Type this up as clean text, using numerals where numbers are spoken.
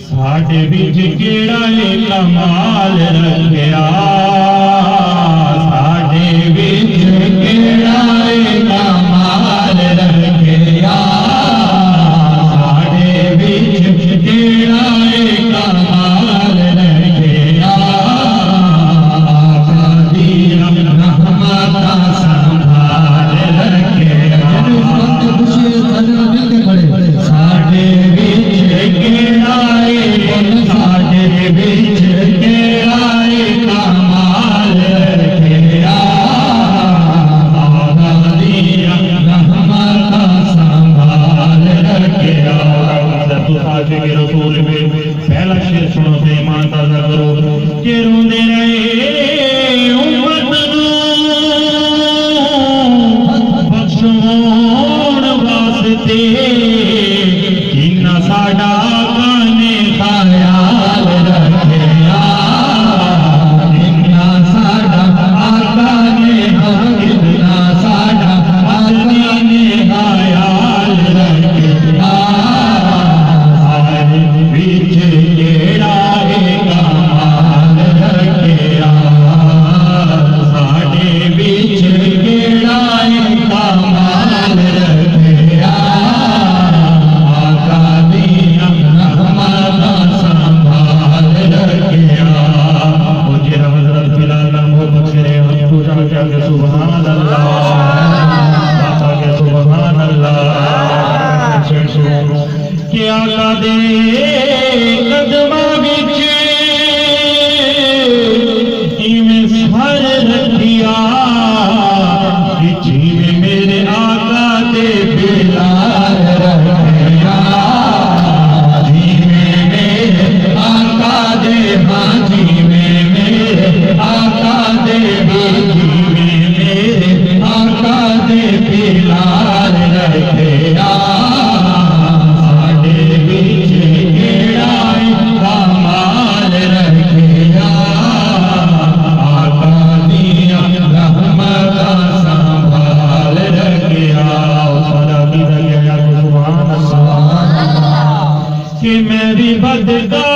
साडे विच केड़ा कमाल रखिया, साडे विच केड़ा कमाल रखिया, साडे विच केड़ा कमाल रखिया, साडी रहमत संभाल रखिया, साडे विच केड़ा साडे विच केड़ा कमाल रखिया, साडी रहमत संभाल रखिया। के रसूल में पहला शेर सुनो ते ईमान ताज़ा करो कि रोंदे रहे उम्मत बख्शोण वास्ते इन्ना साडा गाने ख्याल रखिया, इन्ना साडा आका ने इन्ना साडा आका ने ख्याल रखिया, विच केड़ा कमाल रखिया, साडे विच केड़ा कमाल रखिया, आका दी रहमत संभाल रखिया। मुझे हज़रत बिलाल को बख्शे हम पूजा के सुभान अल्लाह, बाबा के सुभान अल्लाह। कि आका दे कदमां विच इवें सर रखिया, जिवें मेरे आका दे बिलाल रखिया, जिवें मेरे आका दे जिवें मेरे आका दे जिवें मेरे आका दे बिलाल रखिया, कमाल रखिया, आका दी रहमत संभाल रखिया। सुभान अल्लाह कि मैं भी बदगा